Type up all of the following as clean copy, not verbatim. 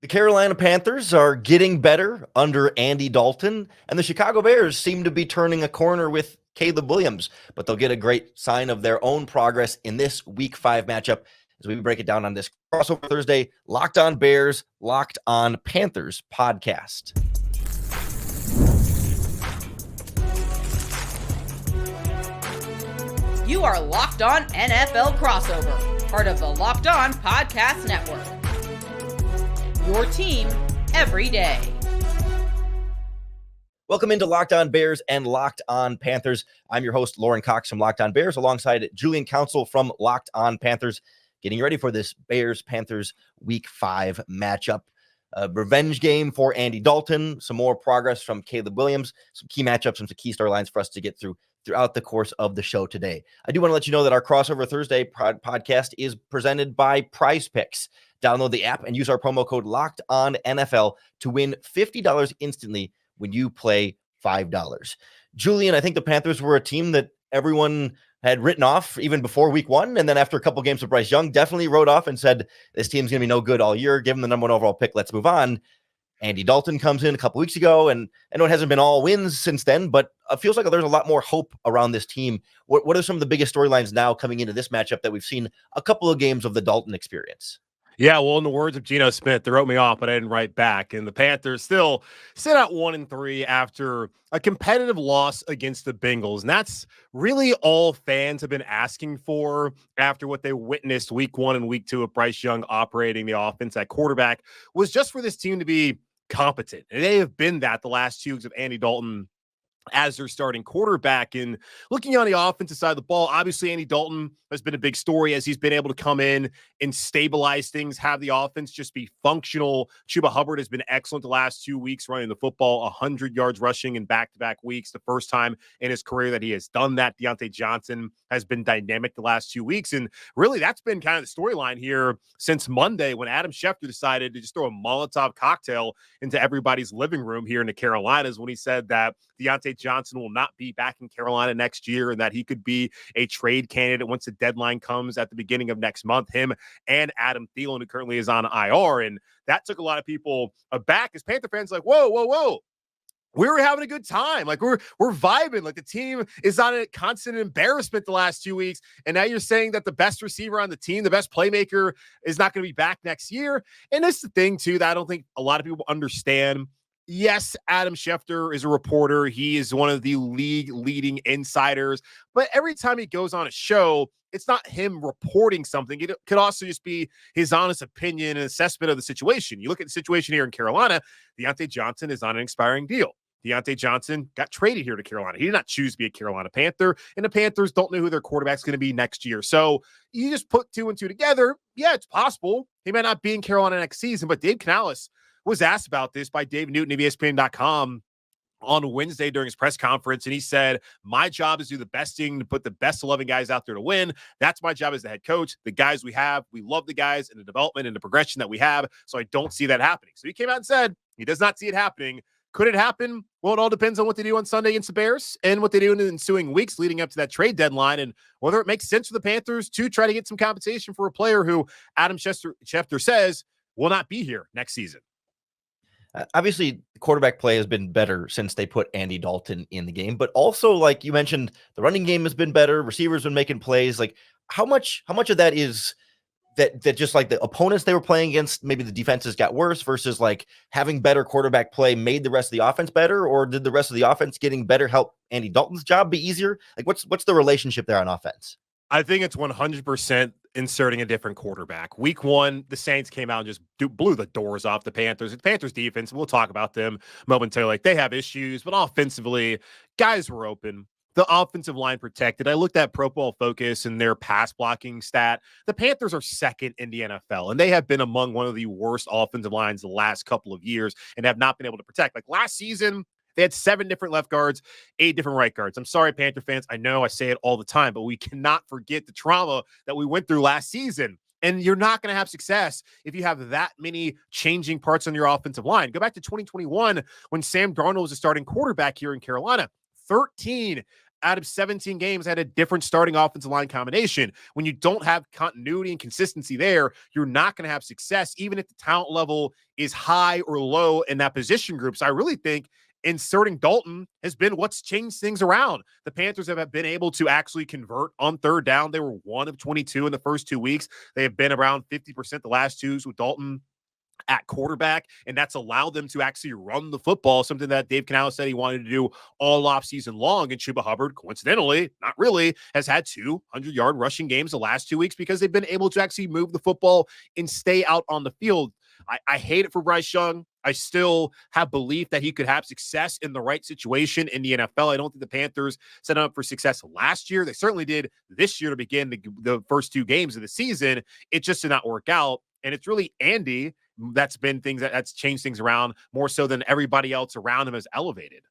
The Carolina Panthers are getting better under Andy Dalton, and the Chicago Bears seem to be turning a corner with Caleb Williams, but they'll get a great sign of their own progress in this Week 5 matchup as we break it down on this Crossover Thursday Locked On Bears, Locked On Panthers podcast. You are Locked On NFL Crossover, part of the Locked On Podcast Network. Your team every day. Welcome into Locked On Bears and Locked On Panthers. I'm your host, Lauren Cox from Locked On Bears, alongside Julian Council from Locked On Panthers, getting ready for this Bears-Panthers Week 5 matchup. A revenge game for Andy Dalton, some more progress from Caleb Williams, some key matchups, and some key storylines for us to get throughout the course of the show today. I do want to let you know that our Crossover Thursday podcast is presented by Prize Picks. Download the app and use our promo code LOCKEDONNFL to win $50 instantly when you play $5. Julian, I think the Panthers were a team that everyone had written off even before week 1. And then after a couple games with Bryce Young, definitely wrote off and said, this team's going to be no good all year. Give them the number 1 overall pick. Let's move on. Andy Dalton comes in a couple weeks ago, and I know it hasn't been all wins since then, but it feels like there's a lot more hope around this team. What are some of the biggest storylines now coming into this matchup that we've seen a couple of games of the Dalton experience? Yeah, well, in the words of Geno Smith, they wrote me off, but I didn't write back. And the Panthers still sit at 1-3 after a competitive loss against the Bengals. And that's really all fans have been asking for after what they witnessed week 1 and week 2 of Bryce Young operating the offense at quarterback, was just for this team to be competent. And they have been that the last 2 weeks of Andy Dalton as their starting quarterback. And looking on the offensive side of the ball, obviously Andy Dalton has been a big story as he's been able to come in and stabilize things, have the offense just be functional. Chuba Hubbard has been excellent the last 2 weeks running the football, 100 yards rushing in back-to-back weeks, the first time in his career that he has done that. Diontae Johnson has been dynamic the last 2 weeks. And really that's been kind of the storyline here since Monday when Adam Schefter decided to just throw a Molotov cocktail into everybody's living room here in the Carolinas when he said that Diontae Johnson will not be back in Carolina next year and that he could be a trade candidate once the deadline comes at the beginning of next month, him and Adam Thielen, who currently is on IR. And that took a lot of people aback as Panther fans like, whoa. We were having a good time. Like we're vibing. Like the team is on a constant embarrassment the last 2 weeks. And now you're saying that the best receiver on the team, the best playmaker is not going to be back next year. And it's the thing too, that I don't think a lot of people understand. Yes, Adam Schefter is a reporter. He is one of the league leading insiders, but every time he goes on a show, it's not him reporting something. It could also just be his honest opinion and assessment of the situation. You look at the situation here in Carolina, Diontae Johnson is on an expiring deal. Diontae Johnson got traded here to Carolina. He did not choose to be a Carolina Panther, and the Panthers don't know who their quarterback's going to be next year. So you just put 2 and 2 together. Yeah, it's possible. He might not be in Carolina next season, but Dave Canales was asked about this by Dave Newton of ESPN.com on Wednesday during his press conference, and he said, my job is to do the best thing, to put the best 11 guys out there to win. That's my job as the head coach. The guys we have, we love the guys and the development and the progression that we have, so I don't see that happening. So he came out and said he does not see it happening. Could it happen? Well, it all depends on what they do on Sunday against the Bears and what they do in the ensuing weeks leading up to that trade deadline and whether it makes sense for the Panthers to try to get some compensation for a player who Adam Schefter says will not be here next season. Obviously, quarterback play has been better since they put Andy Dalton in the game, but also, like you mentioned, the running game has been better. Receivers been making plays. Like, how much of that is that just like the opponents they were playing against, maybe the defenses got worse versus like having better quarterback play made the rest of the offense better, or did the rest of the offense getting better help Andy Dalton's job be easier? Like, what's the relationship there on offense? I think it's 100% inserting a different quarterback. Week 1, the Saints came out and just blew the doors off the Panthers. The Panthers defense, we'll talk about them momentarily. Like, they have issues, but offensively, guys were open. The offensive line protected. I looked at Pro Football Focus and their pass blocking stat. The Panthers are second in the NFL, and they have been among one of the worst offensive lines the last couple of years and have not been able to protect. Like last season, they had 7 different left guards, 8 different right guards. I'm sorry, Panther fans. I know I say it all the time, but we cannot forget the trauma that we went through last season. And you're not going to have success if you have that many changing parts on your offensive line. Go back to 2021 when Sam Darnold was a starting quarterback here in Carolina. 13 out of 17 games had a different starting offensive line combination. When you don't have continuity and consistency there, you're not going to have success, even if the talent level is high or low in that position group. So I really think inserting Dalton has been what's changed things around. The Panthers have been able to actually convert on third down. They were 1 of 22 in the first 2 weeks. They have been around 50% the last twos with Dalton at quarterback, and that's allowed them to actually run the football, something that Dave Canales said he wanted to do all offseason long. And Chuba Hubbard, coincidentally, not really, has had 200-yard rushing games the last 2 weeks because they've been able to actually move the football and stay out on the field. I hate it for Bryce Young. I still have belief that he could have success in the right situation in the NFL. I don't think the Panthers set him up for success last year. They certainly did this year to begin the first 2 games of the season. It just did not work out. And it's really Andy that's changed things around more so than everybody else around him has elevated.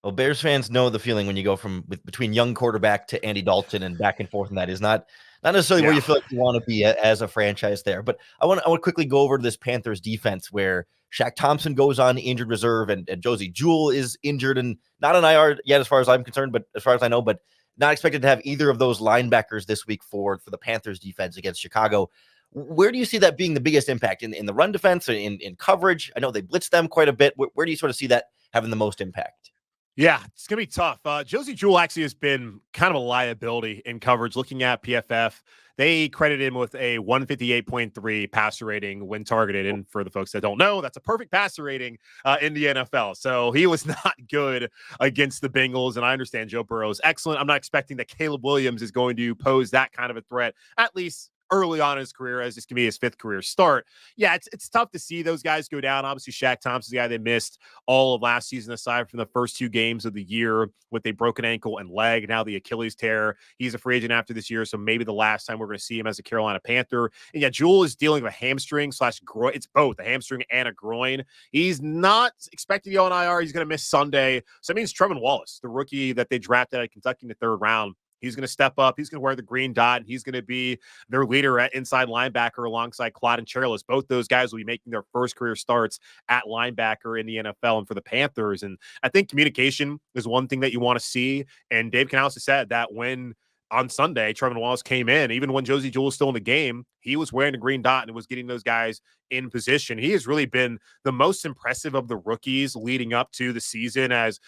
Well, Bears fans know the feeling when you go from between young quarterback to Andy Dalton and back and forth, and that is not necessarily where you feel like you want to be as a franchise there. But I want to quickly go over to this Panthers defense where Shaq Thompson goes on injured reserve and Josey, Jewell is injured and not an IR yet as far as I'm concerned, but as far as I know, but not expected to have either of those linebackers this week for the Panthers defense against Chicago. Where do you see that being the biggest impact in the run defense or in coverage? I know they blitz them quite a bit. Where do you sort of see that having the most impact? Yeah, it's going to be tough. Josey Jewell actually has been kind of a liability in coverage. Looking at PFF, they credit him with a 158.3 passer rating when targeted. And for the folks that don't know, that's a perfect passer rating in the NFL. So he was not good against the Bengals. And I understand Joe Burrow is excellent. I'm not expecting that Caleb Williams is going to pose that kind of a threat, at least early on in his career, as this can be his 5th career start. Yeah, it's tough to see those guys go down. Obviously, Shaq Thompson's the guy they missed all of last season, aside from the first 2 games of the year with a broken ankle and leg. Now the Achilles tear. He's a free agent after this year, so maybe the last time we're going to see him as a Carolina Panther. And yeah, Jewell is dealing with a hamstring / groin. It's both a hamstring and a groin. He's not expected to go on IR. He's going to miss Sunday. So that means Trevin Wallace, the rookie that they drafted at Kentucky in the 3rd round, he's going to step up. He's going to wear the green dot, and he's going to be their leader at inside linebacker alongside Clyde and Charles. Both those guys will be making their first career starts at linebacker in the NFL and for the Panthers. And I think communication is one thing that you want to see. And Dave Canales has said that when on Sunday, Trevin Wallace came in, even when Josey Jewell was still in the game, he was wearing the green dot and was getting those guys in position. He has really been the most impressive of the rookies leading up to the season as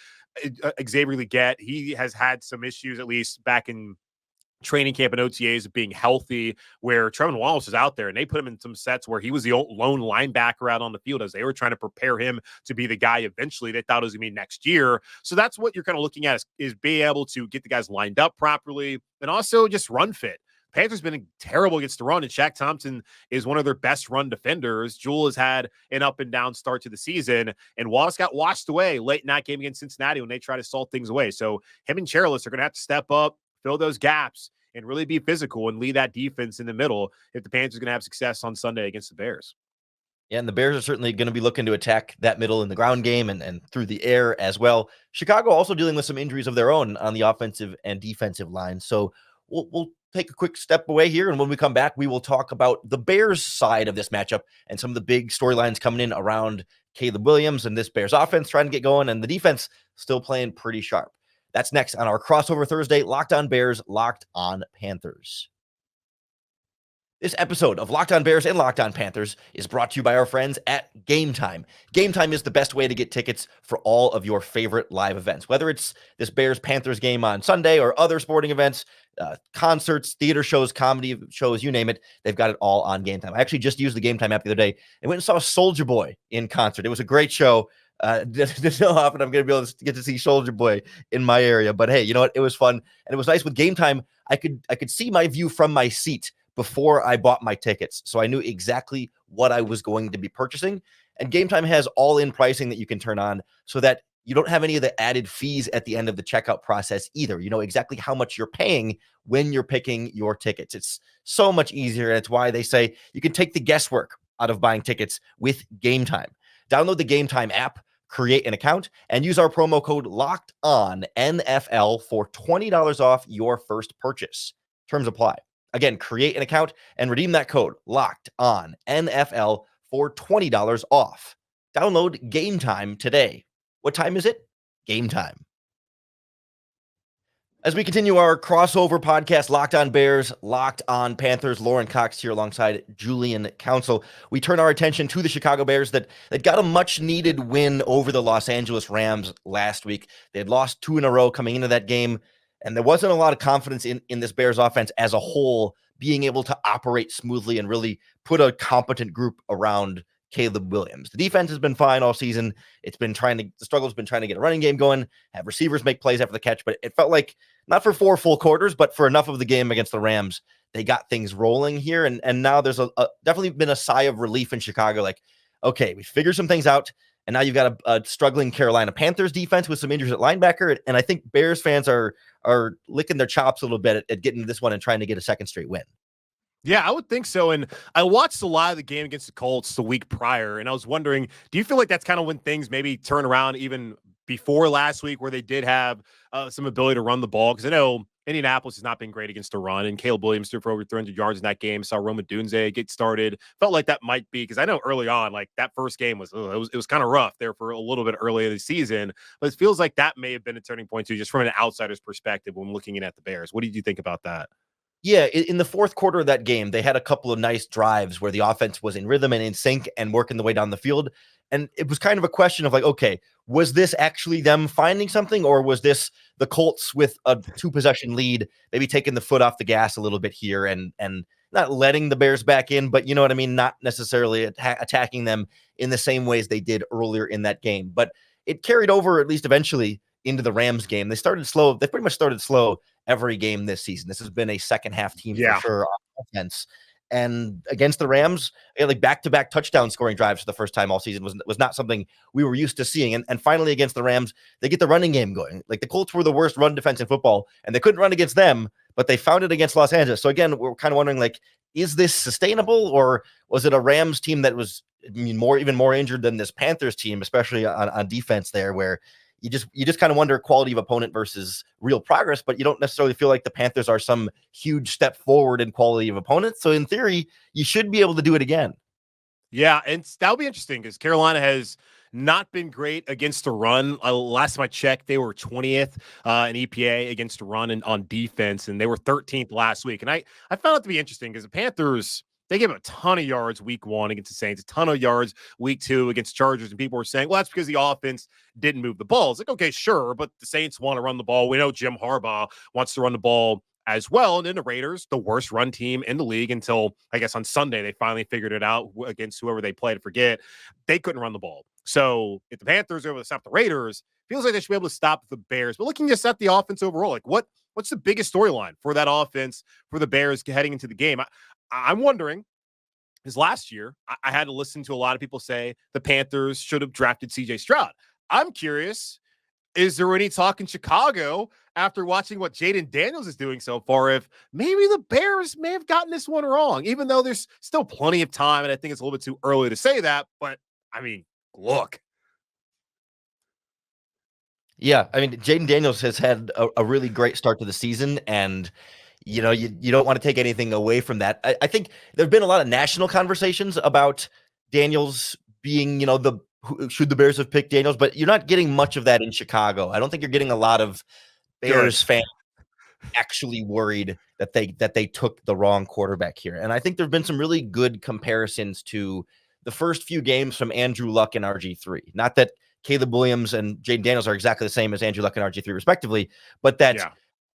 Xavier Legette. He has had some issues, at least back in training camp and OTAs, of being healthy, where Trevin Wallace is out there and they put him in some sets where he was the lone linebacker out on the field as they were trying to prepare him to be the guy eventually they thought it was going to be next year. So that's what you're kind of looking at is being able to get the guys lined up properly and also just run fit. Panthers been terrible against the run, and Shaq Thompson is one of their best run defenders. Jewell has had an up and down start to the season, and Wallace got washed away late in that game against Cincinnati when they tried to salt things away. So him and Charles are going to have to step up, fill those gaps, and really be physical and lead that defense in the middle if the Panthers are going to have success on Sunday against the Bears. Yeah, and the Bears are certainly going to be looking to attack that middle in the ground game and through the air as well. Chicago also dealing with some injuries of their own on the offensive and defensive line. So we'll take a quick step away here, and when we come back, we will talk about the Bears side of this matchup and some of the big storylines coming in around Caleb Williams and this Bears offense trying to get going, and the defense still playing pretty sharp. That's next on our crossover Thursday, Locked On Bears, Locked On Panthers. This episode of Locked On Bears and Locked On Panthers is brought to you by our friends at Game Time. Game Time is the best way to get tickets for all of your favorite live events, whether it's this Bears-Panthers game on Sunday or other sporting events, concerts, theater shows, comedy shows, you name it. They've got it all on Game Time. I actually just used the Game Time app the other day and went and saw Soulja Boy in concert. It was a great show. There's no often I'm going to be able to get to see Soulja Boy in my area, but hey, you know what? It was fun, and it was nice with Game Time. I could see my view from my seat before I bought my tickets, so I knew exactly what I was going to be purchasing. And Game Time has all-in pricing that you can turn on so that you don't have any of the added fees at the end of the checkout process either. You know exactly how much you're paying when you're picking your tickets. It's so much easier, and it's why they say you can take the guesswork out of buying tickets with Game Time. Download the Game Time app, create an account, and use our promo code LOCKEDONNFL for $20 off your first purchase. Terms apply. Again, create an account and redeem that code LOCKEDONNFL for $20 off. Download Game Time today. What time is it? Game time. As we continue our crossover podcast, Locked On Bears, Locked On Panthers, Lauren Cox here alongside Julian Council. We turn our attention to the Chicago Bears that got a much-needed win over the Los Angeles Rams last week. They had lost 2 in a row coming into that game, and there wasn't a lot of confidence in this Bears offense as a whole being able to operate smoothly and really put a competent group around Caleb Williams. The defense has been fine all season. The struggle has been trying to get a running game going, have receivers make plays after the catch, but it felt like not for 4 full quarters, but for enough of the game against the Rams, they got things rolling here. And now there's definitely been a sigh of relief in Chicago. Like, okay, we figured some things out, and now you've got a struggling Carolina Panthers defense with some injuries at linebacker. And I think Bears fans are licking their chops a little bit at getting to this one and trying to get a second straight win. Yeah, I would think so. And I watched a lot of the game against the Colts the week prior, and I was wondering, do you feel like that's kind of when things maybe turn around even before last week where they did have some ability to run the ball? Because I know Indianapolis has not been great against the run, and Caleb Williams threw for over 300 yards in that game. Saw Roma Dunze get started. Felt like that might be, because I know early on, like that first game was kind of rough there for a little bit earlier this season, but it feels like that may have been a turning point too, just from an outsider's perspective when looking at the Bears. What did you think about that? Yeah, in the fourth quarter of that game, they had a couple of nice drives where the offense was in rhythm and in sync and working the way down the field. And it was kind of a question of like, okay, was this actually them finding something, or was this the Colts with a 2-possession lead, maybe taking the foot off the gas a little bit here and not letting the Bears back in, but you know what I mean? Not necessarily attacking them in the same ways they did earlier in that game. But it carried over, at least eventually, into the Rams game. They started slow. They pretty much started slow every game this season. This has been a second half team for sure on offense. And against the Rams, like back-to-back touchdown scoring drives for the first time all season was not something we were used to seeing. And finally against the Rams, they get the running game going. Like the Colts were the worst run defense in football, and they couldn't run against them, but they found it against Los Angeles. So again, we're kind of wondering, like, is this sustainable, or was it a Rams team that was even more injured than this Panthers team, especially on defense there, where you just kind of wonder quality of opponent versus real progress, but you don't necessarily feel like the Panthers are some huge step forward in quality of opponents. So in theory, you should be able to do it again. Yeah, and that'll be interesting because Carolina has not been great against the run. Last time I checked, they were 20th in EPA against the run and on defense, and they were 13th last week. And I found it to be interesting because the Panthers, they gave a ton of yards week 1 against the Saints, a ton of yards week 2 against Chargers, and people were saying, well, that's because the offense didn't move the ball. It's like, okay, sure, but the Saints want to run the ball. We know Jim Harbaugh wants to run the ball as well. And then the Raiders, the worst run team in the league until, I guess, on Sunday, they finally figured it out against whoever they played. Forget, they couldn't run the ball. So if the Panthers are able to stop the Raiders, feels like they should be able to stop the Bears. But looking just at the offense overall, like what's the biggest storyline for that offense for the Bears heading into the game? I'm wondering, because last year I had to listen to a lot of people say the Panthers should have drafted CJ Stroud. I'm curious, is there any talk in Chicago after watching what Jaden Daniels is doing so far, if maybe the Bears may have gotten this one wrong, even though there's still plenty of time, and I think it's a little bit too early to say that, but I mean, look. Yeah, I mean, Jaden Daniels has had a really great start to the season, and you know, you don't want to take anything away from that. I think there have been a lot of national conversations about Daniels being, you know, should the Bears have picked Daniels, but you're not getting much of that in Chicago. I don't think you're getting a lot of Bears fans actually worried that they took the wrong quarterback here. And I think there've been some really good comparisons to the first few games from Andrew Luck and RG3. Not that Caleb Williams and Jaden Daniels are exactly the same as Andrew Luck and RG3 respectively, but that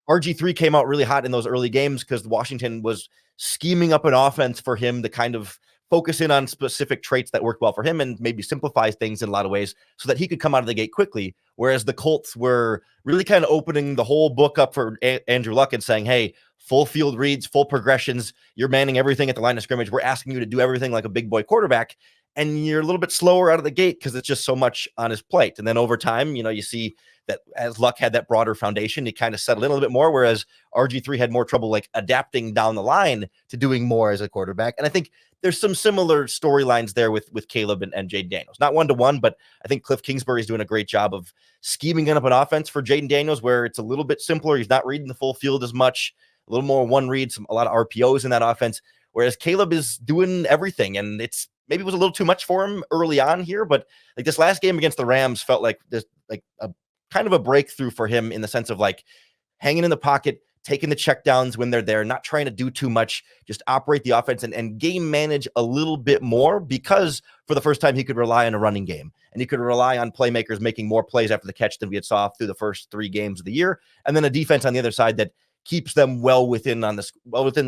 RG3 came out really hot in those early games because Washington was scheming up an offense for him to kind of focus in on specific traits that worked well for him and maybe simplify things in a lot of ways so that he could come out of the gate quickly. Whereas the Colts were really kind of opening the whole book up for Andrew Luck and saying, hey, full field reads, full progressions, you're manning everything at the line of scrimmage. We're asking you to do everything like a big boy quarterback. And you're a little bit slower out of the gate because it's just so much on his plate. And then over time, you know, you see that as Luck had that broader foundation, he kind of settled in a little bit more, whereas RG3 had more trouble like adapting down the line to doing more as a quarterback. And I think there's some similar storylines there with Caleb and Jaden Daniels. Not one-to-one, but I think Cliff Kingsbury is doing a great job of scheming up an offense for Jaden Daniels where it's a little bit simpler. He's not reading the full field as much, a little more one read, a lot of RPOs in that offense, whereas Caleb is doing everything. And it's maybe it was a little too much for him early on here, but like this last game against the Rams felt like this, like a kind of a breakthrough for him in the sense of like, hanging in the pocket, taking the checkdowns when they're there, not trying to do too much, just operate the offense and game manage a little bit more, because for the first time he could rely on a running game and he could rely on playmakers making more plays after the catch than we had saw through the first 3 games of the year. And then a defense on the other side that keeps them well within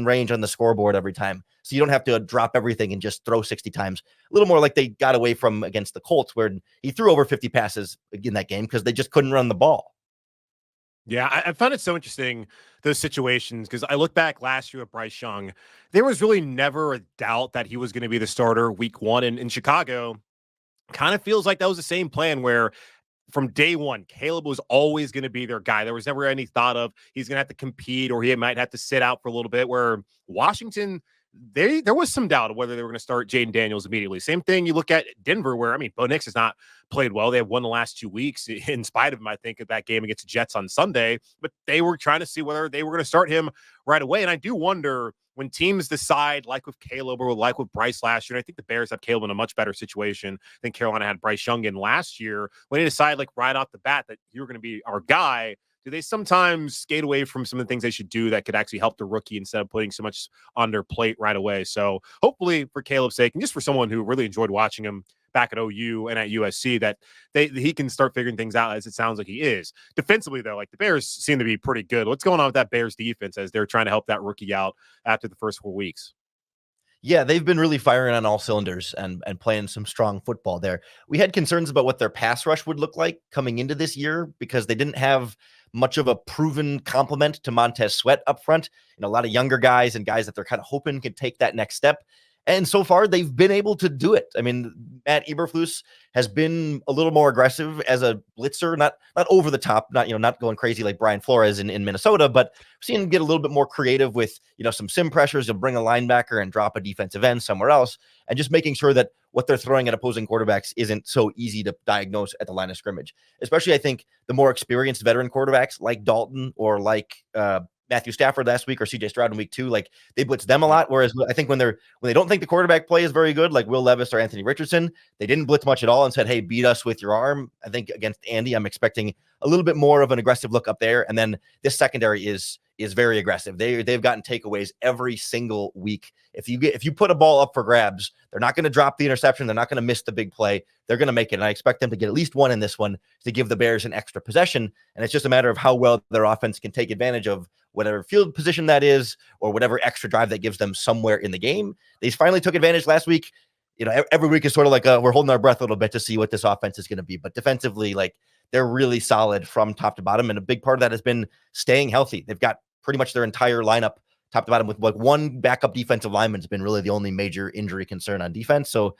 range on the scoreboard every time. So you don't have to drop everything and just throw 60 times. A little more like they got away from against the Colts, where he threw over 50 passes in that game because they just couldn't run the ball. Yeah, I found it so interesting, those situations, because I look back last year at Bryce Young. There was really never a doubt that he was going to be the starter week 1 in Chicago. Kind of feels like that was the same plan where from day one, Caleb was always going to be their guy. There was never any thought of he's going to have to compete or he might have to sit out for a little bit, where Washington, there was some doubt of whether they were going to start Jaden Daniels immediately. Same thing you look at Denver, where, I mean, Bo Nix has not played well. They have won the last 2 weeks in spite of him, I think, of that game against the Jets on Sunday. But they were trying to see whether they were going to start him right away. And I do wonder, when teams decide, like with Caleb or like with Bryce last year, and I think the Bears have Caleb in a much better situation than Carolina had Bryce Young in last year, when they decide, like, right off the bat that you're going to be our guy, do they sometimes skate away from some of the things they should do that could actually help the rookie instead of putting so much on their plate right away? So hopefully, for Caleb's sake, and just for someone who really enjoyed watching him back at OU and at USC, that he can start figuring things out, as it sounds like he is. Defensively, though, like, the Bears seem to be pretty good. What's going on with that Bears defense as they're trying to help that rookie out after the first 4 weeks? Yeah, they've been really firing on all cylinders and playing some strong football there. We had concerns about what their pass rush would look like coming into this year because they didn't have much of a proven complement to Montez Sweat up front. A lot of younger guys and guys that they're kind of hoping could take that next step. And so far, they've been able to do it. I mean, Matt Eberflus has been a little more aggressive as a blitzer, not over the top, not going crazy like Brian Flores in Minnesota, but seeing him get a little bit more creative with, some sim pressures. He'll bring a linebacker and drop a defensive end somewhere else, and just making sure that what they're throwing at opposing quarterbacks isn't so easy to diagnose at the line of scrimmage. Especially, I think, the more experienced veteran quarterbacks like Dalton or like Matthew Stafford last week or CJ Stroud in week 2, like, they blitz them a lot. Whereas I think when they don't think the quarterback play is very good, like Will Levis or Anthony Richardson, they didn't blitz much at all and said, hey, beat us with your arm. I think against Andy, I'm expecting a little bit more of an aggressive look up there. And then this secondary is very aggressive. They've gotten takeaways every single week. If you put a ball up for grabs, they're not going to drop the interception. They're not going to miss the big play. They're going to make it. And I expect them to get at least one in this one to give the Bears an extra possession. And it's just a matter of how well their offense can take advantage of whatever field position that is, or whatever extra drive that gives them somewhere in the game. They finally took advantage last week. Every week is sort of like we're holding our breath a little bit to see what this offense is going to be. But defensively, like, they're really solid from top to bottom. And a big part of that has been staying healthy. They've got pretty much their entire lineup top to bottom with like one backup defensive lineman has been really the only major injury concern on defense. So,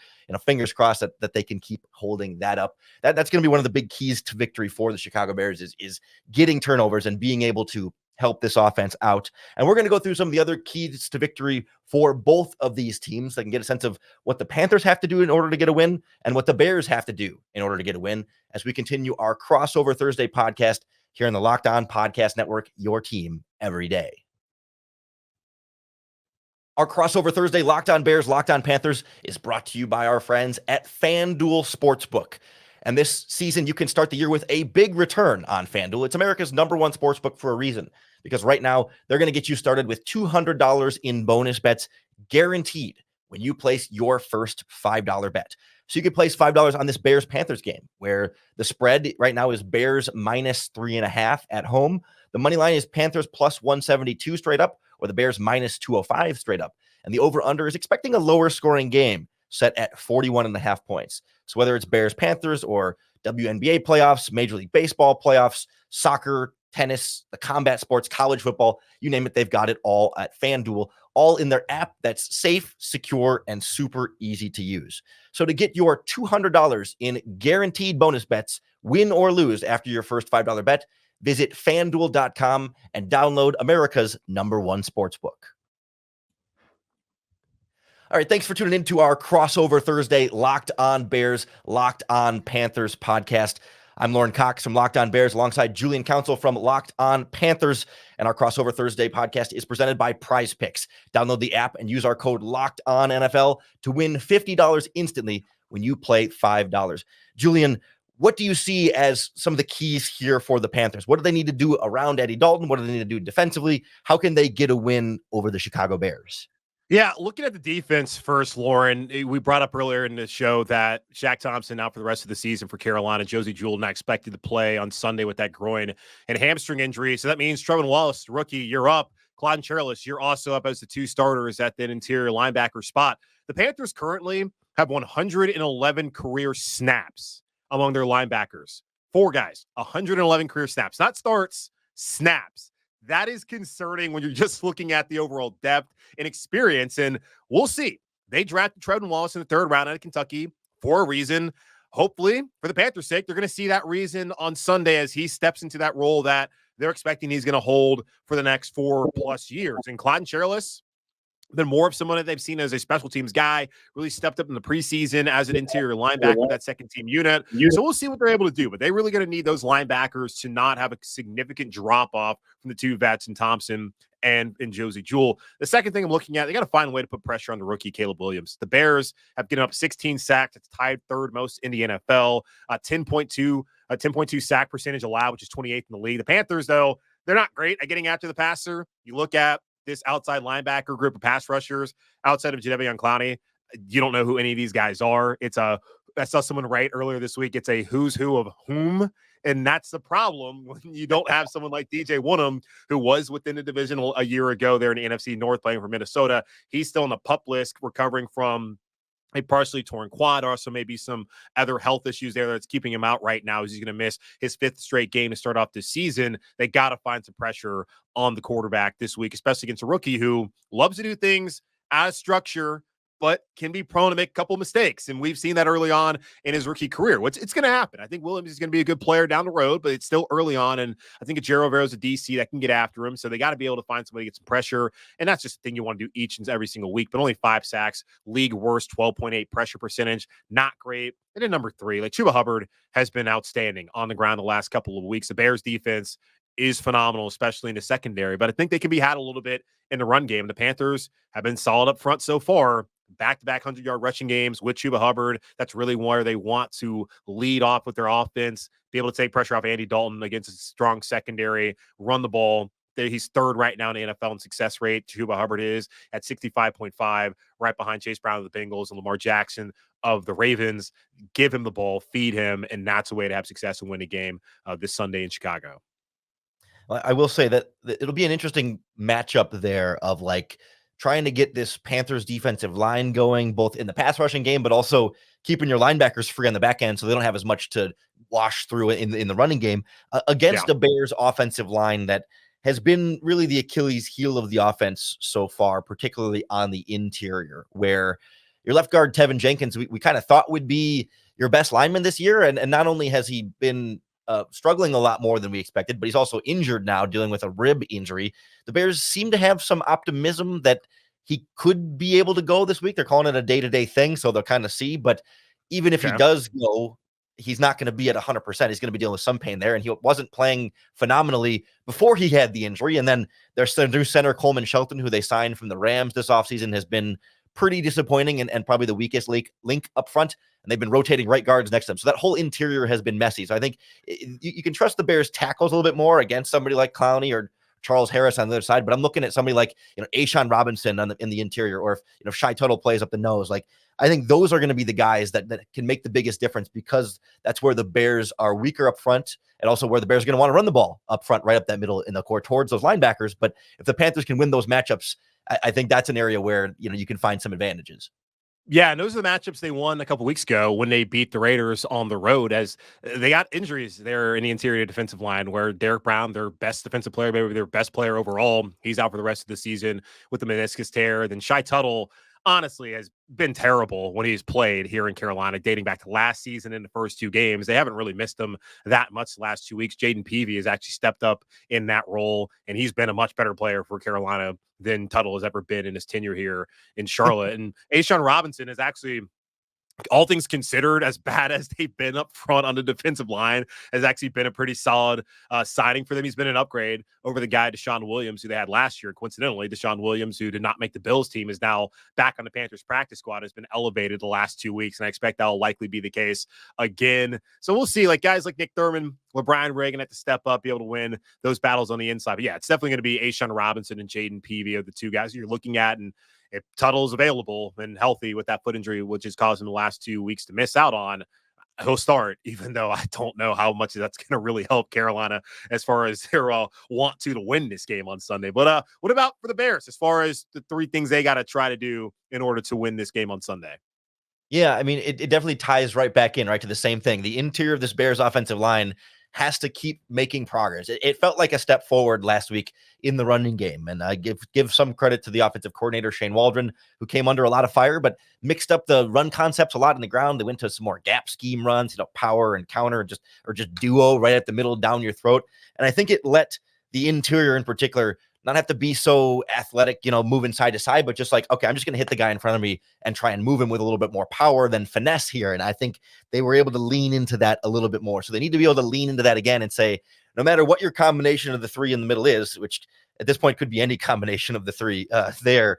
fingers crossed that they can keep holding that up. That's going to be one of the big keys to victory for the Chicago Bears is getting turnovers and being able to help this offense out. And we're going to go through some of the other keys to victory for both of these teams so I can get a sense of what the Panthers have to do in order to get a win and what the Bears have to do in order to get a win as we continue our Crossover Thursday podcast here in the Locked On Podcast Network, your team every day. Our Crossover Thursday Locked On Bears, Locked On Panthers is brought to you by our friends at FanDuel Sportsbook. And this season, you can start the year with a big return on FanDuel. It's America's #1 sportsbook for a reason, because right now they're going to get you started with $200 in bonus bets guaranteed when you place your first $5 bet. So you could place $5 on this Bears-Panthers game, where the spread right now is Bears -3.5 at home. The money line is Panthers +172 straight up, or the Bears -205 straight up. And the over-under is expecting a lower scoring game, set at 41.5 points. So whether it's Bears-Panthers or WNBA playoffs, Major League Baseball playoffs, soccer, tennis, the combat sports, college football, you name it, they've got it all at FanDuel, all in their app that's safe, secure, and super easy to use. So to get your $200 in guaranteed bonus bets, win or lose after your first $5 bet, visit FanDuel.com and download America's #1 sportsbook. All right, thanks for tuning in to our Crossover Thursday Locked On Bears, Locked On Panthers podcast. I'm Lauren Cox from Locked On Bears alongside Julian Council from Locked On Panthers. And our Crossover Thursday podcast is presented by Prize Picks. Download the app and use our code LOCKEDONNFL to win $50 instantly when you play $5. Julian, what do you see as some of the keys here for the Panthers? What do they need to do around Andy Dalton? What do they need to do defensively? How can they get a win over the Chicago Bears? Yeah, looking at the defense first, Lauren, we brought up earlier in the show that Shaq Thompson out for the rest of the season for Carolina. Josey Jewell not expected to play on Sunday with that groin and hamstring injury. So that means Trevin Wallace, rookie, you're up. Claude Charles, you're also up as the two starters at that interior linebacker spot. The Panthers currently have 111 career snaps among their linebackers. 4 guys, 111 career snaps, not starts, snaps. That is concerning when you're just looking at the overall depth and experience. And we'll see. They drafted Trevin Wallace in the 3rd round out of Kentucky for a reason. Hopefully, for the Panthers' sake, they're going to see that reason on Sunday as he steps into that role that they're expecting he's going to hold for the next 4+ years. And Claude Charles, been more of someone that they've seen as a special teams guy, really stepped up in the preseason as an interior linebacker with that second team unit. So we'll see what they're able to do, but they really going to need those linebackers to not have a significant drop off from the 2 vets in Thompson and Josey Jewell. The second thing I'm looking at, they got to find a way to put pressure on the rookie Caleb Williams. The Bears have given up 16 sacks. It's tied 3rd most in the NFL. 10.2 sack percentage allowed, which is 28th in the league. The Panthers, though, they're not great at getting after the passer. You look at this outside linebacker group of pass rushers outside of Jadeveon Clowney, you don't know who any of these guys are. I saw someone write earlier this week, it's a who's who of whom. And that's the problem when you don't have someone like DJ Woonem, who was within the division a year ago there in the NFC North playing for Minnesota. He's still on the PUP list, recovering from a partially torn quad, also maybe some other health issues there that's keeping him out right now. He's going to miss his 5th straight game to start off this season. They got to find some pressure on the quarterback this week, especially against a rookie who loves to do things out of structure, but can be prone to make a couple mistakes. And we've seen that early on in his rookie career. It's going to happen. I think Williams is going to be a good player down the road, but it's still early on. And I think Ejiro Rivera's a DC that can get after him. So they got to be able to find somebody to get some pressure. And that's just the thing you want to do each and every single week, but only 5 sacks, league worst 12.8 pressure percentage. Not great. And then number 3, like Chuba Hubbard has been outstanding on the ground the last couple of weeks. The Bears defense is phenomenal, especially in the secondary, but I think they can be had a little bit in the run game. The Panthers have been solid up front so far. Back-to-back 100-yard rushing games with Chuba Hubbard. That's really where they want to lead off with their offense, be able to take pressure off Andy Dalton against a strong secondary, run the ball. He's 3rd right now in the NFL in success rate. Chuba Hubbard is at 65.5, right behind Chase Brown of the Bengals and Lamar Jackson of the Ravens. Give him the ball, feed him, and that's a way to have success and win a game this Sunday in Chicago. I will say that it'll be an interesting matchup there of like trying to get this Panthers defensive line going, both in the pass rushing game, but also keeping your linebackers free on the back end so they don't have as much to wash through in the running game against the Bears offensive line that has been really the Achilles heel of the offense so far, particularly on the interior, where your left guard, Tevin Jenkins, we kind of thought would be your best lineman this year. And not only has he been struggling a lot more than we expected, but he's also injured now, dealing with a rib injury. The Bears seem to have some optimism that he could be able to go this week. They're calling it a day-to-day thing, so they'll kind of see. But even if he does go, he's not going to be at 100%. He's going to be dealing with some pain there, and he wasn't playing phenomenally before he had the injury. And then there's their new center, Coleman Shelton, who they signed from the Rams this offseason, has been pretty disappointing and probably the weakest link up front. And they've been rotating right guards next to them. So that whole interior has been messy. So I think you can trust the Bears tackles a little bit more against somebody like Clowney or Charles Harris on the other side. But I'm looking at somebody like, Ashawn Robinson in the interior, or if Shai Tuttle plays up the nose. Like, I think those are going to be the guys that can make the biggest difference, because that's where the Bears are weaker up front, and also where the Bears are going to want to run the ball up front, right up that middle in the core towards those linebackers. But if the Panthers can win those matchups, I think that's an area where, you can find some advantages. Yeah, and those are the matchups they won a couple weeks ago when they beat the Raiders on the road, as they got injuries there in the interior defensive line, where Derek Brown, their best defensive player, maybe their best player overall, he's out for the rest of the season with the meniscus tear. Then Shai Tuttle, honestly, has been terrible when he's played here in Carolina, dating back to last season in the first 2 games. They haven't really missed him that much the last 2 weeks. Jaden Peavy has actually stepped up in that role, and he's been a much better player for Carolina than Tuttle has ever been in his tenure here in Charlotte. And Ashawn Robinson is actually all things considered, as bad as they've been up front on the defensive line, has actually been a pretty solid signing for them. He's been an upgrade over the guy, Deshaun Williams, who they had last year. Coincidentally, Deshaun Williams, who did not make the Bills team, is now back on the Panthers practice squad, has been elevated the last 2 weeks, and I expect that will likely be the case again. So we'll see. Like guys like Nick Thurman, LeBron Reagan have to step up, be able to win those battles on the inside. But yeah, it's definitely going to be A'Shaun Robinson and Jaden Peavy are the two guys you're looking at, and if Tuttle's available and healthy with that foot injury, which has caused him the last 2 weeks to miss out on, he'll start, even though I don't know how much that's going to really help Carolina as far as their want to win this game on Sunday. But what about for the Bears as far as the three things they got to try to do in order to win this game on Sunday? Yeah, I mean, it definitely ties right back in, right, to the same thing. The interior of this Bears offensive line has to keep making progress. It felt like a step forward last week in the running game. And I give some credit to the offensive coordinator, Shane Waldron, who came under a lot of fire, but mixed up the run concepts a lot in the ground. They went to some more gap scheme runs, power and counter, or just duo right at the middle down your throat. And I think it let the interior in particular not have to be so athletic, moving side to side, but just like, okay, I'm just going to hit the guy in front of me and try and move him with a little bit more power than finesse here. And I think they were able to lean into that a little bit more. So they need to be able to lean into that again and say, no matter what your combination of the three in the middle is, which at this point could be any combination of the three there,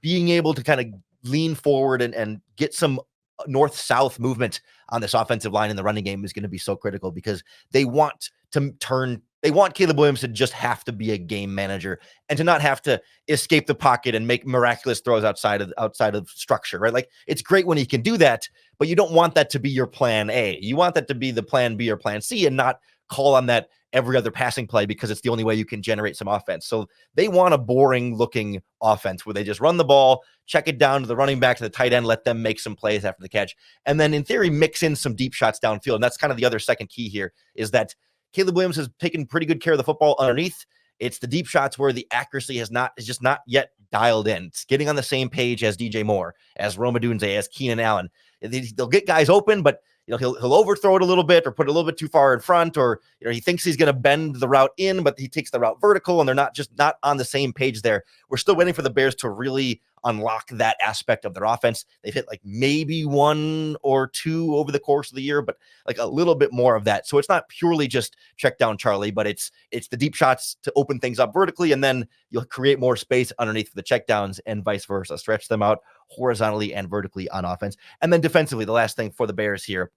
being able to kind of lean forward and get some north-south movement on this offensive line in the running game is going to be so critical, because they want Caleb Williams to just have to be a game manager and to not have to escape the pocket and make miraculous throws outside of structure, right? Like, it's great when he can do that, but you don't want that to be your plan A. You want that to be the plan B or plan C, and not call on that every other passing play because it's the only way you can generate some offense. So they want a boring looking offense where they just run the ball, check it down to the running back, to the tight end, let them make some plays after the catch, and then in theory mix in some deep shots downfield. And that's kind of the other second key here, is that Caleb Williams has taken pretty good care of the football underneath. It's the deep shots where the accuracy is just not yet dialed in. It's getting on the same page as DJ Moore, as Rome Odunze, as Keenan Allen. They'll get guys open, but he'll overthrow it a little bit, or put it a little bit too far in front, or he thinks he's going to bend the route in, but he takes the route vertical, and they're not on the same page there. We're still waiting for the Bears to really unlock that aspect of their offense. They've hit like maybe one or two over the course of the year, but like a little bit more of that. So it's not purely just check down Charlie, but it's the deep shots to open things up vertically, and then you'll create more space underneath for the check downs, and vice versa. Stretch them out horizontally and vertically on offense. And then defensively, the last thing for the Bears here,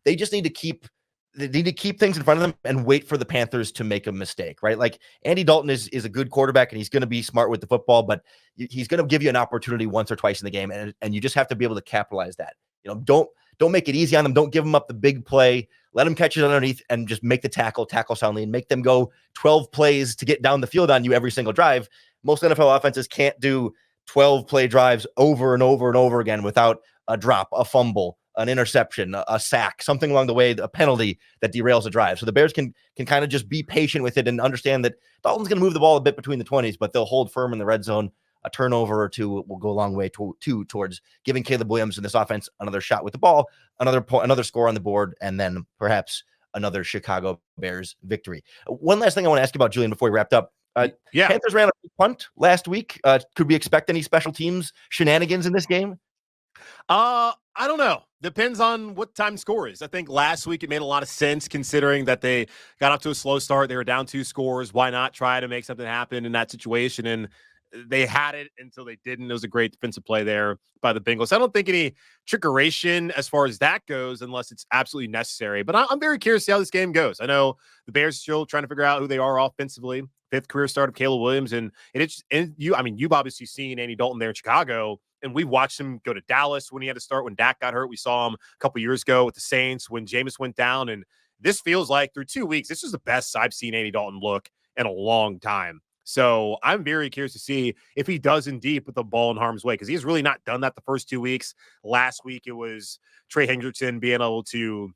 they just need to keep things in front of them and wait for the Panthers to make a mistake, right? Like, Andy Dalton is a good quarterback, and he's going to be smart with the football, but he's going to give you an opportunity once or twice in the game, and you just have to be able to capitalize that. Don't make it easy on them. Don't give them up the big play. Let them catch it underneath and just make the tackle soundly, and make them go 12 plays to get down the field on you every single drive. Most NFL offenses can't do 12 play drives over and over and over again without a drop, a fumble, an interception, a sack, something along the way, a penalty that derails a drive. So the Bears can kind of just be patient with it and understand that Dalton's going to move the ball a bit between the 20s, but they'll hold firm in the red zone. A turnover or two will go a long way towards giving Caleb Williams and this offense another shot with the ball, another score on the board, and then perhaps another Chicago Bears victory. One last thing I want to ask you about, Julian, before we wrapped up. Panthers ran a punt last week. Could we expect any special teams shenanigans in this game? I don't know. Depends on what time score is. I think last week it made a lot of sense, considering that they got off to a slow start. They were down 2 scores. Why not try to make something happen in that situation? And they had it until they didn't. It was a great defensive play there by the Bengals. I don't think any trickeration as far as that goes, unless it's absolutely necessary. But I'm very curious to see how this game goes. I know the Bears are still trying to figure out who they are offensively. 5th career start of Caleb Williams. And you've obviously seen Andy Dalton there in Chicago, and we watched him go to Dallas when he had to start, when Dak got hurt. We saw him a couple years ago with the Saints when Jameis went down. And this feels like through 2 weeks, this is the best I've seen Andy Dalton look in a long time. So I'm very curious to see if he does indeed put the ball in harm's way, because he's really not done that the first 2 weeks. Last week, it was Trey Hendrickson being able to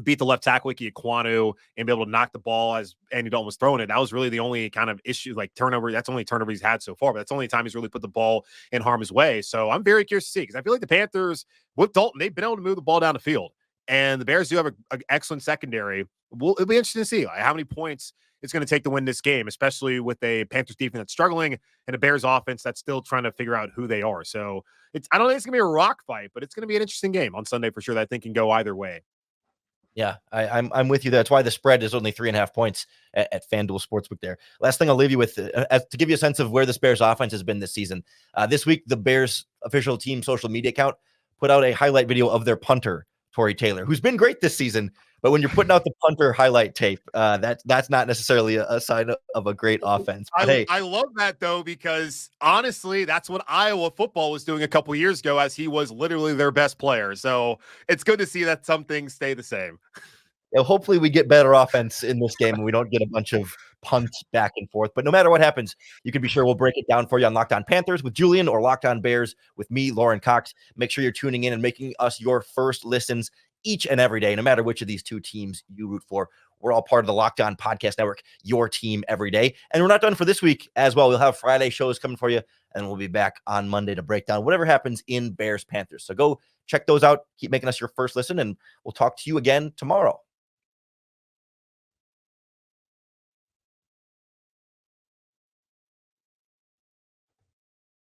beat the left tackle, Ike Ekwonu, and be able to knock the ball as Andy Dalton was throwing it. That was really the only kind of issue, like turnover. That's the only turnover he's had so far, but that's the only time he's really put the ball in harm's way. So I'm very curious to see, because I feel like the Panthers with Dalton, they've been able to move the ball down the field. And the Bears do have an excellent secondary. It'll be interesting to see how many points it's going to take to win this game, especially with a Panthers defense that's struggling and a Bears offense that's still trying to figure out who they are. So I don't think it's going to be a rock fight, but it's going to be an interesting game on Sunday for sure that I think can go either way. Yeah, I'm with you. That's why the spread is only 3.5 points at FanDuel Sportsbook there. Last thing I'll leave you with, to give you a sense of where this Bears offense has been this season. This week, the Bears official team social media account put out a highlight video of their punter, Torrey Taylor, who's been great this season. But when you're putting out the punter highlight tape, that's not necessarily a sign of a great offense. But I love that, though, because honestly, that's what Iowa football was doing a couple of years ago, as he was literally their best player. So it's good to see that some things stay the same. Hopefully we get better offense in this game and we don't get a bunch of punts back and forth. But no matter what happens, you can be sure we'll break it down for you on Locked On Panthers with Julian or Locked On Bears with me, Lauren Cox. Make sure you're tuning in and making us your first listens each and every day, no matter which of these two teams you root for. We're all part of the Locked On Podcast Network, your team every day. And we're not done for this week as well. We'll have Friday shows coming for you, and we'll be back on Monday to break down whatever happens in Bears Panthers. So go check those out. Keep making us your first listen, and we'll talk to you again tomorrow.